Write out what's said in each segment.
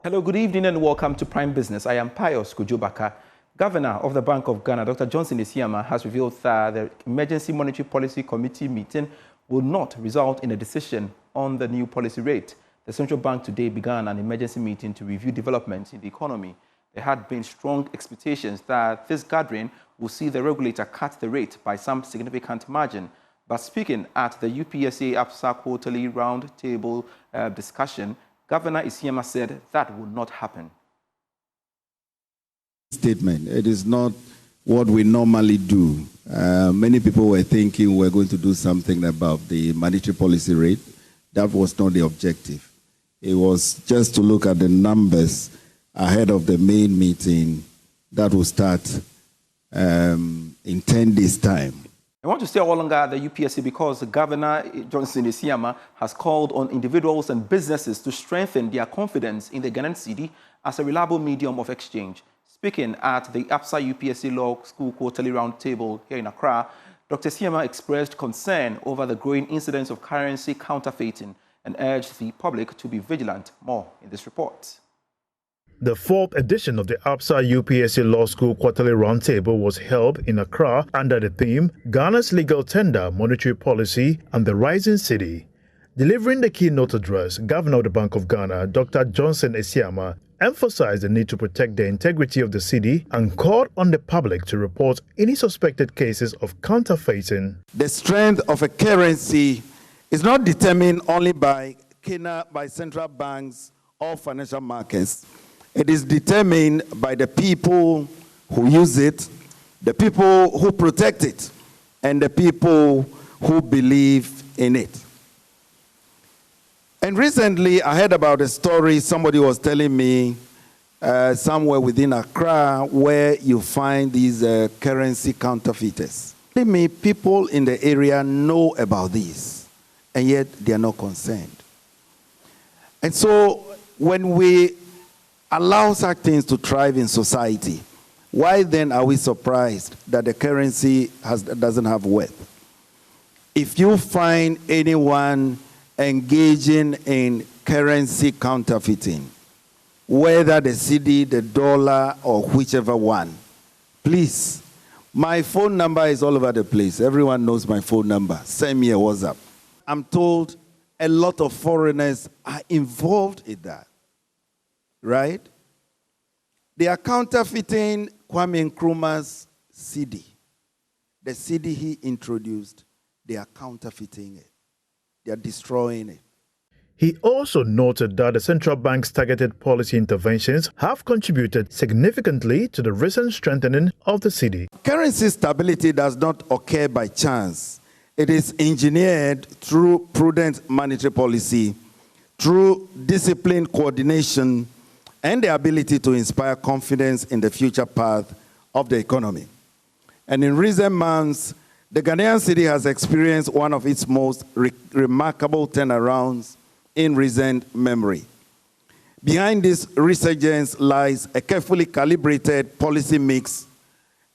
Hello, good evening and welcome to Prime Business. I am Pius Kujubaka. Governor of the Bank of Ghana, Dr. Johnson Esiama, has revealed that the Emergency Monetary Policy Committee meeting will not result in a decision on the new policy rate. The central bank today began an emergency meeting to review developments in the economy. There had been strong expectations that this gathering will see the regulator cut the rate by some significant margin. But speaking at the UPSA APSA quarterly roundtable discussion, Governor Esiama said that would not happen. Statement. It is not what we normally do. Many people were thinking we're going to do something about the monetary policy rate. That was not the objective. It was just to look at the numbers ahead of the main meeting that will start in 10 days' time. I want to stay all longer at the UPSC because Governor Johnson Esiama has called on individuals and businesses to strengthen their confidence in the Ghanaian cedi as a reliable medium of exchange. Speaking at the APSA UPSC Law School Quarterly Roundtable here in Accra, Dr. Esiama expressed concern over the growing incidence of currency counterfeiting and urged the public to be vigilant. More in this report. The fourth edition of the APSA UPSC Law School Quarterly Roundtable was held in Accra under the theme Ghana's Legal Tender, Monetary Policy and the Rising Cedi. Delivering the keynote address, Governor of the Bank of Ghana, Dr. Johnson Esiama, emphasized the need to protect the integrity of the cedi and called on the public to report any suspected cases of counterfeiting. The strength of a currency is not determined only by central banks or financial markets. It is determined by the people who use it, the people who protect it, and the people who believe in it. And recently, I heard about a story somebody was telling me somewhere within Accra where you find these currency counterfeiters. People in the area know about this, and yet they are not concerned. And so when we allow such things to thrive in society, why then are we surprised that the currency doesn't have worth? If you find anyone engaging in currency counterfeiting, whether the cedi, the dollar, or whichever one, please, my phone number is all over the place. Everyone knows my phone number. Send me a WhatsApp. I'm told a lot of foreigners are involved in that. Right? They are counterfeiting Kwame Nkrumah's cedi. The cedi he introduced, they are counterfeiting it. They are destroying it. He also noted that the central bank's targeted policy interventions have contributed significantly to the recent strengthening of the cedi. Currency stability does not occur by chance. It is engineered through prudent monetary policy, through disciplined coordination, and the ability to inspire confidence in the future path of the economy. And in recent months, the Ghanaian cedi has experienced one of its most remarkable turnarounds in recent memory. Behind this resurgence lies a carefully calibrated policy mix,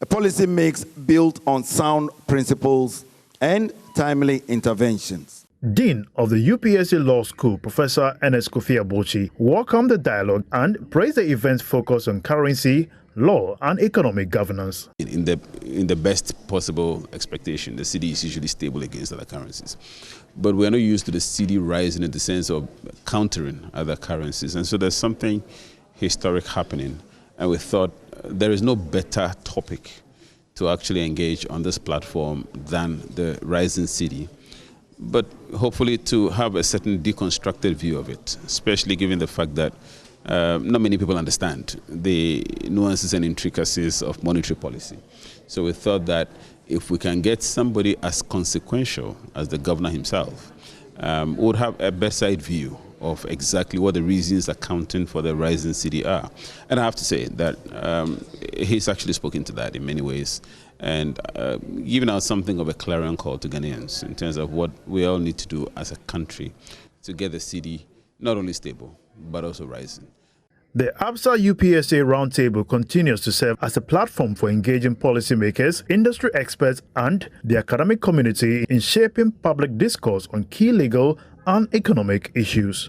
a policy mix built on sound principles and timely interventions. Dean of the UPSC Law School, Professor Ernest Kofi Abochi, welcomed the dialogue and praised the event's focus on currency, law, and economic governance. In the best possible expectation, the cedi is usually stable against other currencies. But we're not used to the cedi rising in the sense of countering other currencies. And so there's something historic happening. And we thought there is no better topic to actually engage on this platform than the rising cedi. But hopefully to have a certain deconstructed view of it, especially given the fact that not many people understand the nuances and intricacies of monetary policy. So we thought that if we can get somebody as consequential as the governor himself, we would have a bedside view of exactly what the reasons accounting for the rising cedi are. And I have to say that he's actually spoken to that in many ways, and given out something of a clarion call to Ghanaians in terms of what we all need to do as a country to get the cedi not only stable, but also rising. The APSA UPSA Roundtable continues to serve as a platform for engaging policymakers, industry experts, and the academic community in shaping public discourse on key legal and economic issues.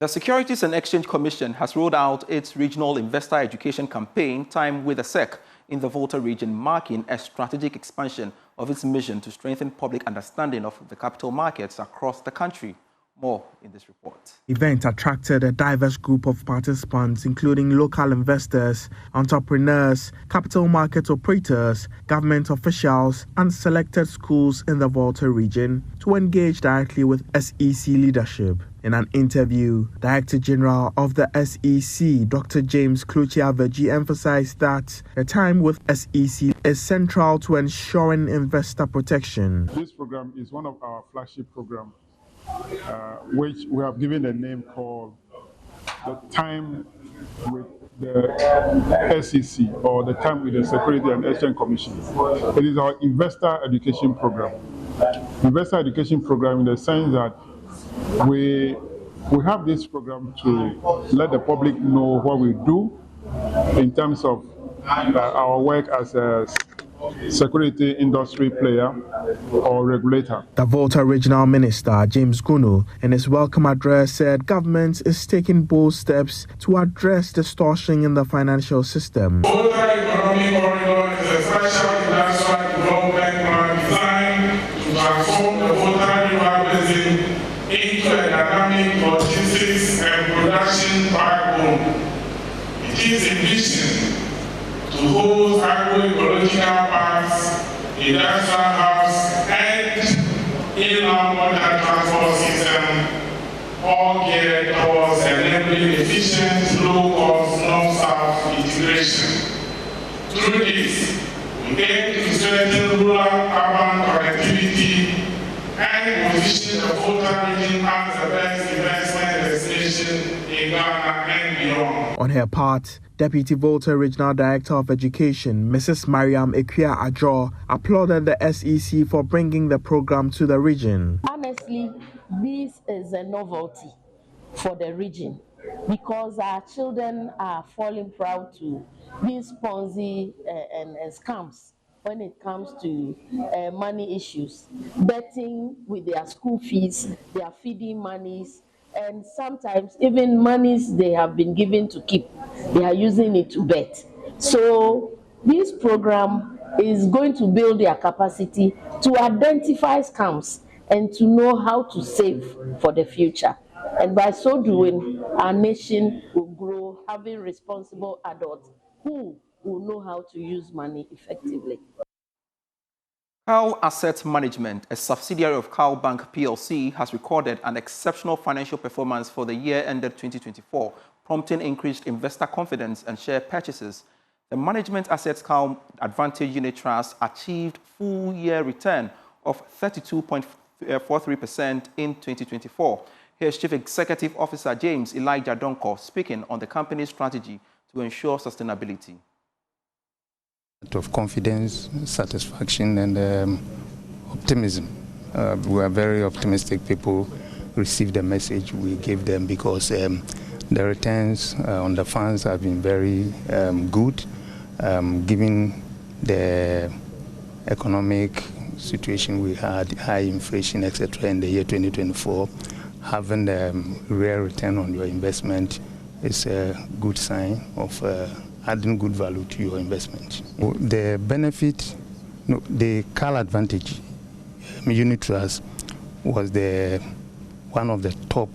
The Securities and Exchange Commission has rolled out its regional investor education campaign, Time with the SEC, in the Volta region, marking a strategic expansion of its mission to strengthen public understanding of the capital markets across the country. More in this report. The event attracted a diverse group of participants, including local investors, entrepreneurs, capital market operators, government officials, and selected schools in the Volta region to engage directly with SEC leadership. In an interview, Director General of the SEC, Dr. James Kluchi-Aveji, emphasized that the time with SEC is central to ensuring investor protection. This program is one of our flagship programs, which we have given a name called the Time with the SEC, or the Time with the Securities and Exchange Commission. It is our investor education program. Investor education program in the sense that we have this program to let the public know what we do in terms of our work as a security industry player or regulator. The Volta Regional Minister, James Gunu, in his welcome address said government is taking bold steps to address distortion in the financial system. Volta Economic Corridor is a special industrial development plan designed to transform the Volta River Basin into a dynamic logistics and production backbone. It is envisioned to host agroecological parks, industrial hubs, and inland water transport system, all geared towards enabling efficient, low-cost north-south integration. Through this, we aim to strengthen rural-urban connectivity and position the Volta region as the best investment destination in Ghana and beyond. On her part, Deputy Volta Regional Director of Education, Mrs. Mariam Ekwia Ajo, applauded the SEC for bringing the program to the region. Honestly, this is a novelty for the region because our children are falling proud to these Ponzi and scams when it comes to money issues, betting with their school fees, their feeding monies, and sometimes even monies they have been given to keep, they are using it to bet. So this program is going to build their capacity to identify scams and to know how to save for the future. And by so doing, our nation will grow, having responsible adults who will know how to use money effectively. Cal Asset Management, a subsidiary of Cal Bank PLC, has recorded an exceptional financial performance for the year ended 2024, prompting increased investor confidence and share purchases. The Management Assets Cal Advantage Unit Trust achieved full-year return of 32.43% in 2024. Here's Chief Executive Officer James Elijah Donko speaking on the company's strategy to ensure sustainability. Of confidence, satisfaction, and optimism. We are very optimistic. People received the message we gave them because the returns on the funds have been very good, given the economic situation we had, high inflation, etc. in the year 2024. Having the real return on your investment is a good sign of adding good value to your investment. The benefit, the Cal Advantage Unit Trust was one of the top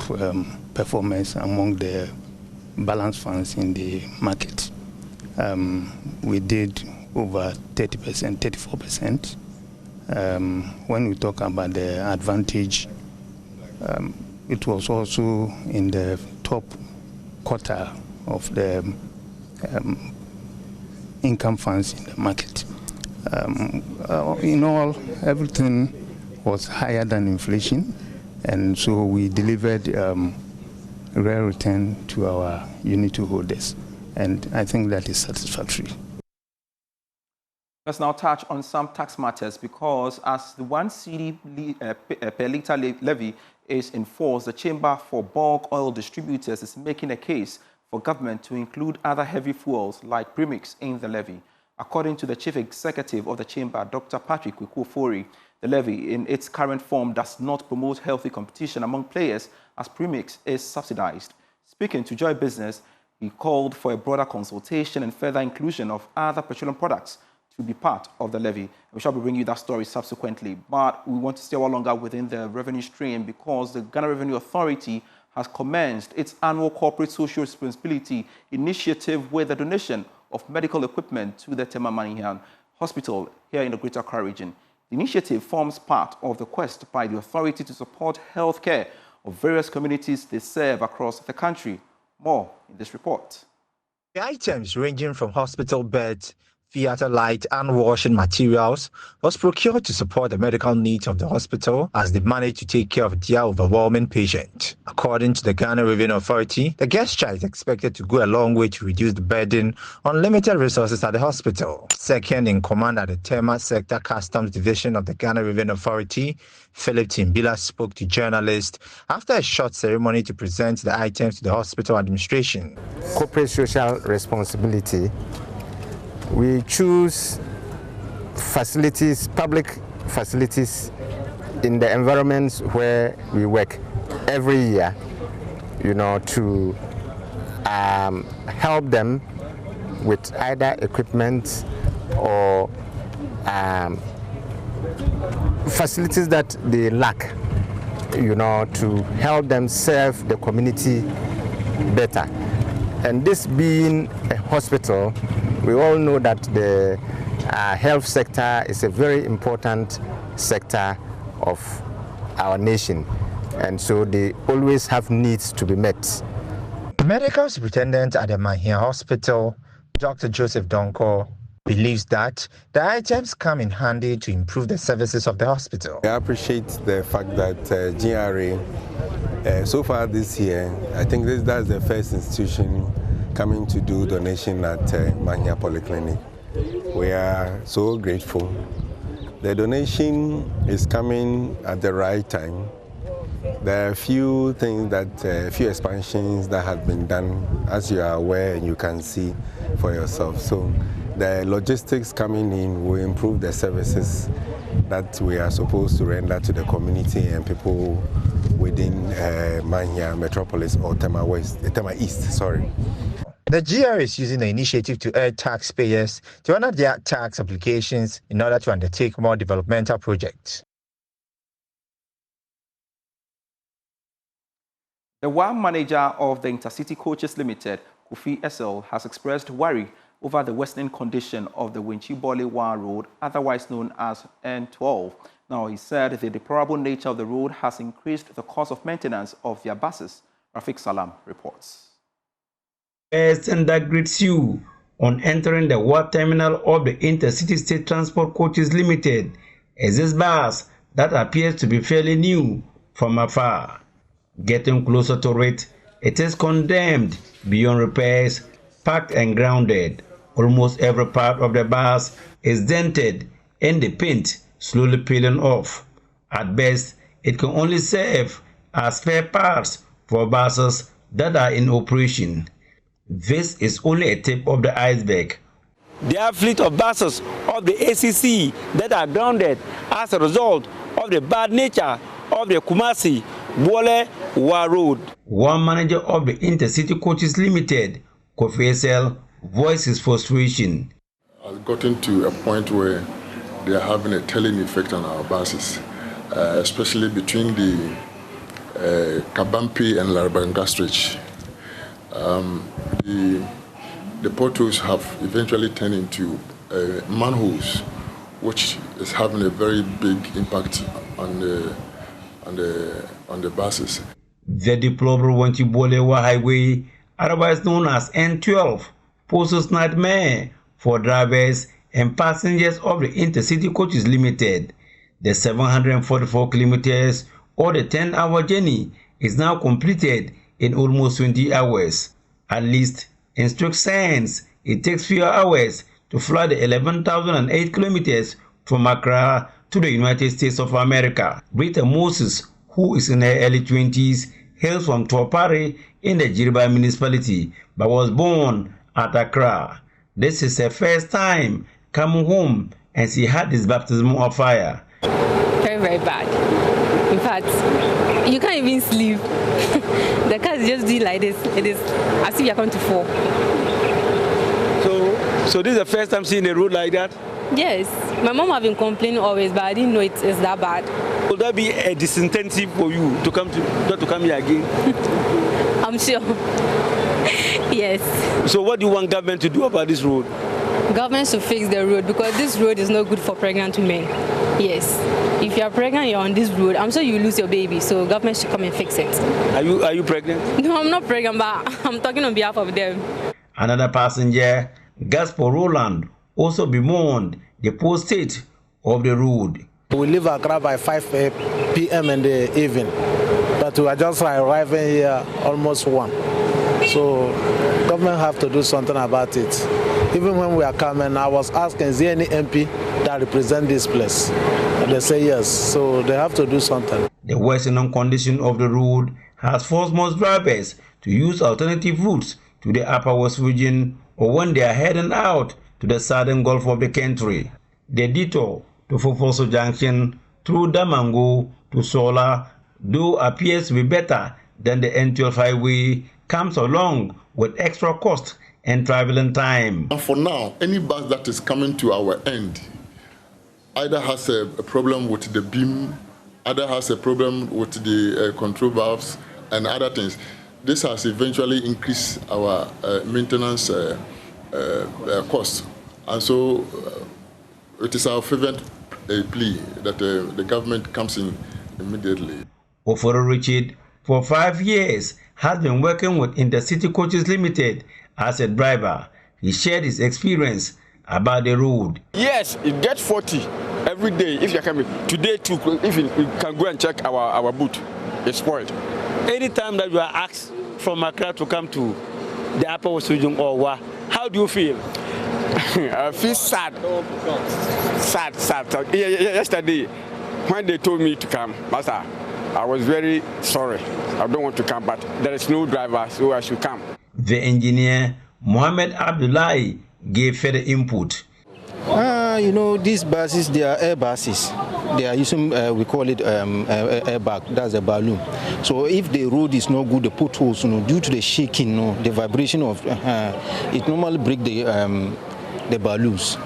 performers among the balance funds in the market. We did over 30%, 34%. When we talk about the advantage, it was also in the top quarter of the income funds in the market. In all, everything was higher than inflation, and so we delivered real return to our unit holders, and I think that is satisfactory. Let's now touch on some tax matters because as the 1 cedi per litre levy is enforced, the Chamber for BoG Oil Distributors is making a case for government to include other heavy fuels like premix in the levy. According to the chief executive of the chamber, Dr. Patrick Kwekufori, the levy in its current form does not promote healthy competition among players as premix is subsidized. Speaking to Joy Business, he called for a broader consultation and further inclusion of other petroleum products to be part of the levy. We shall be bringing you that story subsequently, but we want to stay a while longer within the revenue stream because the Ghana Revenue Authority has commenced its annual corporate social responsibility initiative with the donation of medical equipment to the Tema Manihan Hospital here in the Greater Accra region. The initiative forms part of the quest by the authority to support health care of various communities they serve across the country. More in this report. The items ranging from hospital beds, theatre light and washing materials was procured to support the medical needs of the hospital as they managed to take care of their overwhelming patients. According to the Ghana Revenue Authority, the gesture is expected to go a long way to reduce the burden on limited resources at the hospital. Second in command at the Tema Sector Customs Division of the Ghana Revenue Authority, Philip Timbila spoke to journalists after a short ceremony to present the items to the hospital administration. Corporate social responsibility. We choose facilities, public facilities in the environments where we work every year, to help them with either equipment or facilities that they lack, to help them serve the community better. And this being a hospital, we all know that the health sector is a very important sector of our nation, and so they always have needs to be met. Medical Superintendent at the Mahia Hospital, Dr. Joseph Donko, believes that the items come in handy to improve the services of the hospital. I appreciate the fact that GRA, so far this year, I think that's the first institution coming to do donation at Mahia Polyclinic. We are so grateful. The donation is coming at the right time. There are a few things a few expansions that have been done, as you are aware and you can see for yourself. So the logistics coming in will improve the services that we are supposed to render to the community and people within Mahia Metropolis or Tema East. The GR is using the initiative to urge taxpayers to honor their tax obligations in order to undertake more developmental projects. The WAM manager of the Intercity Coaches Limited, Kofi Essel, has expressed worry over the worsening condition of the Winchi-Bole-Wa Road, otherwise known as N12. Now, he said the deplorable nature of the road has increased the cost of maintenance of their buses. Rafiq Salam reports. And that greets you on entering the WA terminal of the Intercity State Transport Coaches Limited is this bus that appears to be fairly new from afar. Getting closer to it, it is condemned beyond repairs, packed and grounded. Almost every part of the bus is dented and the paint slowly peeling off. At best, it can only serve as spare parts for buses that are in operation. This is only a tip of the iceberg. There are fleet of buses of the ACC that are grounded as a result of the bad nature of the Kumasi-Bole-Wa Road. One manager of the Intercity Coaches Limited, Kofi Essel, voices frustration. I've gotten to a point where they are having a telling effect on our buses, especially between the Kabampi and Larabanga stretch. The potholes have eventually turned into manholes, which is having a very big impact on the buses. The deplorable Winchi-Bole-Wa Highway, otherwise known as N12, poses nightmare for drivers and passengers of the Intercity Coaches Limited. The 744 kilometers or the 10-hour journey is now completed in almost 20 hours. At least in strict sense, it takes fewer hours to fly the 11,008 kilometers from Accra to the United States of America. Rita Moses, who is in her early 20s, hails from Tuapare in the Jiriba municipality, but was born at Accra. This is her first time coming home and she had this baptism of fire. Very, very bad. In fact, you can't even sleep. The car is just doing like this. It is as if you're going to fall. So this is the first time seeing a road like that? Yes. My mom has been complaining always, but I didn't know it's that bad. Will that be a disincentive for you to not to come here again? I'm sure. Yes. So what do you want government to do about this road? Government should fix the road because this road is not good for pregnant women. Yes. If you are pregnant, you're on this road, I'm sure you lose your baby. So government should come and fix it. Are you pregnant? No, I'm not pregnant, but I'm talking on behalf of them. Another passenger, Gaspar Roland, also bemoaned the poor state of the road. We leave Accra by 5 p.m. in the evening, but we are just arriving here almost 1. So government have to do something about it. Even when we are coming, I was asking, is there any MP that represent this place? And they say yes, so they have to do something. The worsening condition of the road has forced most drivers to use alternative routes to the Upper West region or when they are heading out to the southern Gulf of the country. The detour to Fofoso Junction through Damango to Sola, though appears to be better than the N12 highway, comes along with extra cost and traveling time. And for now, any bus that is coming to our end either has a problem with the beam, either has a problem with the control valves and other things. This has eventually increased our maintenance cost. And so it is our fervent plea that the government comes in immediately. Oforo Richard, for 5 years, has been working with Intercity Coaches Limited as a driver. He shared his experience about the road. Yes, it gets 40 every day if you're coming. Today too, if you can go and check our boot, it's spoiled. Anytime that you are asked from Accra to come to the Upper West region or what, how do you feel? I feel sad. Sad. Yesterday, when they told me to come, Master, I was very sorry. I don't want to come, but there is no driver, so I should come. The engineer, Mohammed Abdullahi, gave further input. You know, these buses, they are air buses. They are using, we call it airbag, that's a balloon. So if the road is not good, the potholes, due to the shaking, the vibration of, it normally break the balloons.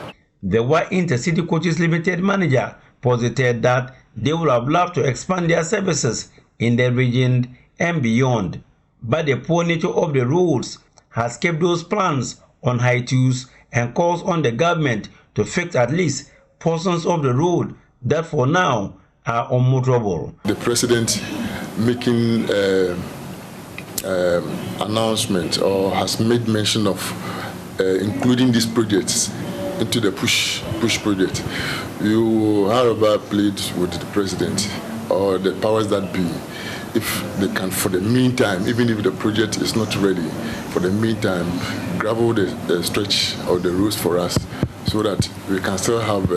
The White Intercity Coaches Limited manager posited that they would have loved to expand their services in the region and beyond, but the poor nature of the roads has kept those plans on hiatus and calls on the government to fix at least portions of the road that for now are unmotorable. The president making announcement or has made mention of including these projects into the push project. You, however, plead with the president or the powers that be, if they can, for the meantime, even if the project is not ready, for the meantime, gravel the stretch of the roads for us so that we can still have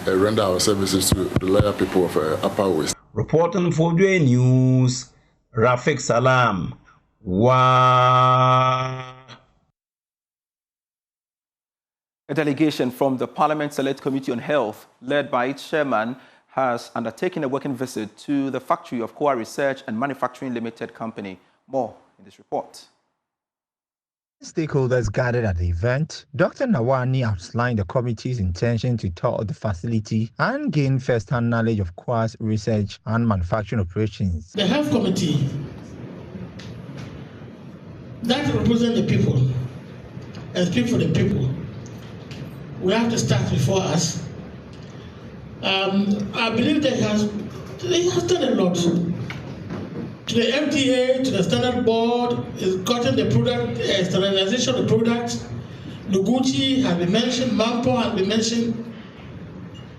render our services to the loyal people of Upper West. Reporting for the News, Rafik Salam. Wow. A delegation from the Parliament Select Committee on Health, led by its chairman, has undertaken a working visit to the factory of Kowa Research and Manufacturing Limited Company. More in this report. Stakeholders gathered at the event. Dr. Nawani outlined the committee's intention to tour the facility and gain first-hand knowledge of Kowa's research and manufacturing operations. The Health Committee that represents the people and speak for the people, we have to start before us. I believe they have done a lot. To the FDA, to the standard board, is gotten the product, standardization of the products. Noguchi has been mentioned, Mampo has been mentioned.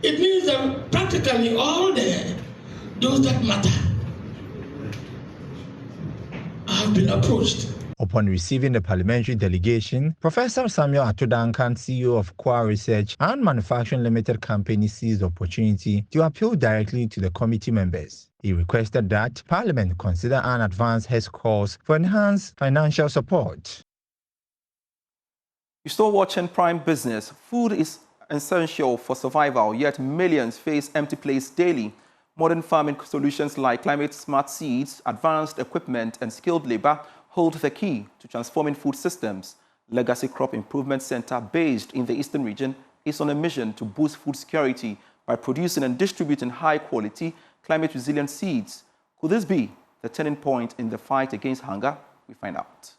It means that practically all those that matter have been approached. Upon receiving the parliamentary delegation, Professor Samuel Atodankan, CEO of Kowa Research and Manufacturing Limited Company, seized the opportunity to appeal directly to the committee members. He requested that Parliament consider and advance his calls for enhanced financial support. You're still watching Prime Business. Food is essential for survival, yet millions face empty plates daily. Modern farming solutions like climate-smart seeds, advanced equipment, and skilled labor hold the key to transforming food systems. Legacy Crop Improvement Center, based in the Eastern region, is on a mission to boost food security by producing and distributing high-quality, climate-resilient seeds. Could this be the turning point in the fight against hunger? We find out.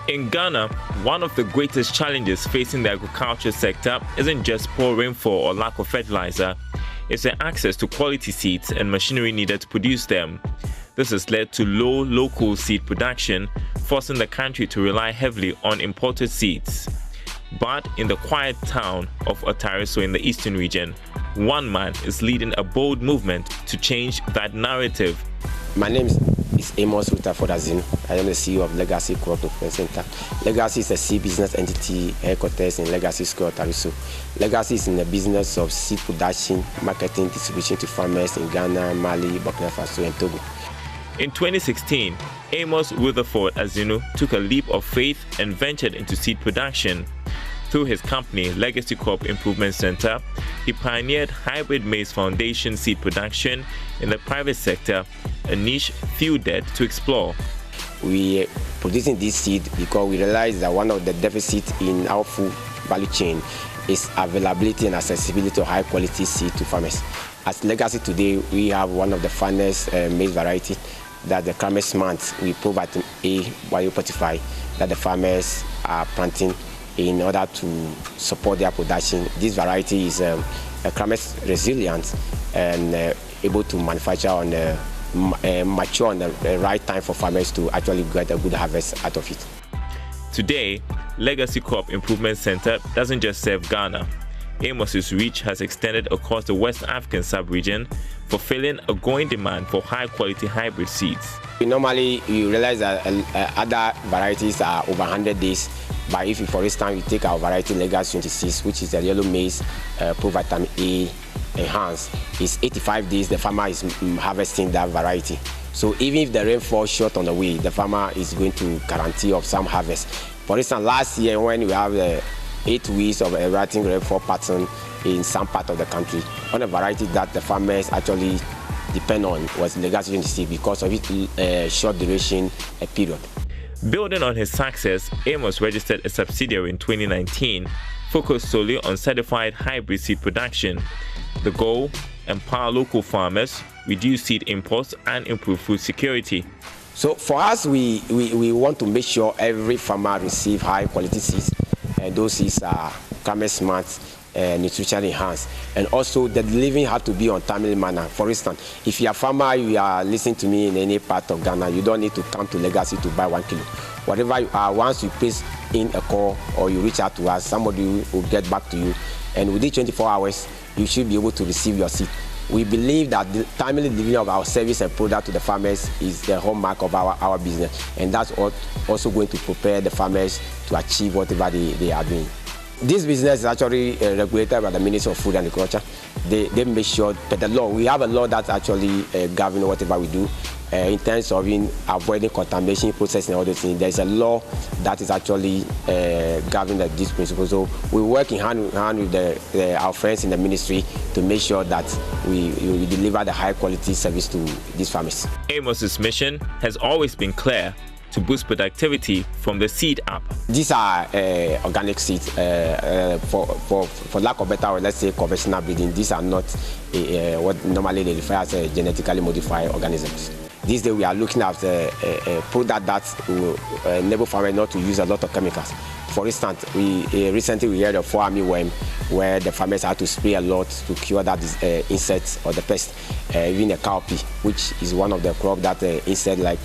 In Ghana, one of the greatest challenges facing the agriculture sector isn't just poor rainfall or lack of fertilizer, it's the access to quality seeds and machinery needed to produce them. This has led to low local seed production, forcing the country to rely heavily on imported seeds. But in the quiet town of Otariso in the Eastern region, one man is leading a bold movement to change that narrative. My name is Amos Rutherford-Azinu. I am the CEO of Legacy Crop Improvement Center. Legacy is a seed business entity headquarters in Legacy Square, Otariso. Legacy is in the business of seed production, marketing, distribution to farmers in Ghana, Mali, Burkina Faso, and Togo. In 2016, Amos Rutherford-Azinu took a leap of faith and ventured into seed production. Through his company, Legacy Crop Improvement Center, he pioneered hybrid maize foundation seed production in the private sector, a niche few dared to explore. We are producing this seed because we realize that one of the deficits in our food value chain is availability and accessibility of high quality seed to farmers. As Legacy today, we have one of the finest maize variety that the climate smart. We provide a biofortified that the farmers are planting in order to support their production. This variety is climate resilient and able to manufacture on mature on the right time for farmers to actually get a good harvest out of it. Today, Legacy Crop Improvement Center doesn't just serve Ghana. Amos's reach has extended across the West African sub-region, fulfilling a growing demand for high-quality hybrid seeds. Normally, you realize that other varieties are over 100 days. But if, for instance, you take our variety Legacy 26, which is a yellow maize, Pro-Vitamin A enhanced, it's 85 days the farmer is harvesting that variety. So even if the rain falls short on the way, the farmer is going to guarantee of some harvest. For instance, last year when we have 8 weeks of erratic rainfall pattern in some part of the country, one of the variety that the farmers actually depend on was Legacy 26 because of its short duration period. Building on his success, Amos registered a subsidiary in 2019, focused solely on certified hybrid seed production. The goal: empower local farmers, reduce seed imports, and improve food security. So for us, we want to make sure every farmer receives high quality seeds, and those seeds are climate smart, nutritionally enhanced, and also the delivery has to be on timely manner. For instance, if you're a farmer, you are listening to me in any part of Ghana, you don't need to come to Legacy to buy 1 kilo. Whatever you are, once you place in a call or you reach out to us, somebody will get back to you, and within 24 hours, you should be able to receive your seed. We believe that the timely delivery of our service and product to the farmers is the hallmark of our business, and that's also going to prepare the farmers to achieve whatever they are doing. This business is actually regulated by the Ministry of Food and Agriculture. They make sure that the law, we have a law that actually governs whatever we do in terms of avoiding contamination, processing, all those things. There's a law that is actually governing this principle. So we work in hand in hand with our friends in the ministry to make sure that we deliver the high quality service to these farmers. Amos's mission has always been clear: to boost productivity from the seed up. These are organic seeds. For lack of better word, let's say conventional breeding. These are not what normally they refer as genetically modified organisms. These days we are looking at a product that will enable farmers not to use a lot of chemicals. For instance, recently we heard of 4-army worm, where the farmers had to spray a lot to cure that insects or the pest. Even a cowpea, which is one of the crops that insect like.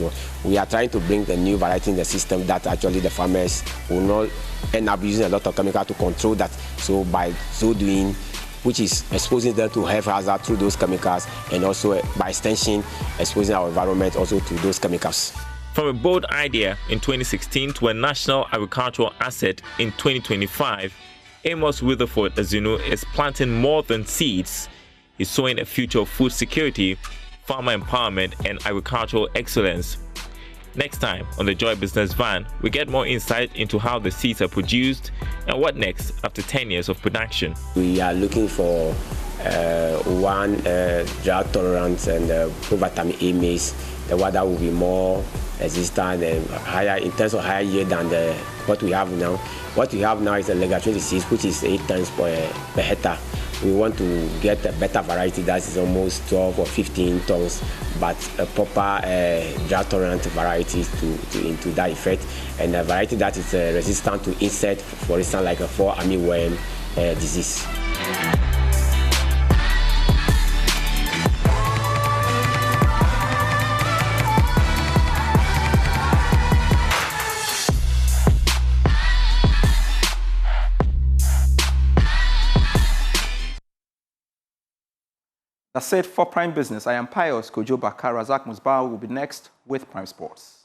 We are trying to bring the new variety in the system that actually the farmers will not end up using a lot of chemical to control that. So by so doing, which is exposing them to health hazard through those chemicals, and also by extension exposing our environment also to those chemicals. From a bold idea in 2016 to a national agricultural asset in 2025, Amos Rutherford Azunu is planting more than seeds. He's sowing a future of food security, farmer empowerment, and agricultural excellence. Next time on the Joy Business Van, we get more insight into how the seeds are produced and what next after 10 years of production. We are looking for one drought tolerance and poverty A maize. The weather will be more resistant and higher in terms of higher yield than what we have now. What we have now is a Lega 26, which is 8 tons per hectare. We want to get a better variety that is almost 12 or 15 tons, but a proper drought-tolerant variety to that effect, and a variety that is resistant to insect, for instance, like a fall armyworm disease. That's it for Prime Business. I am Pius Kojo Bakar. Razak Musbah will be next with Prime Sports.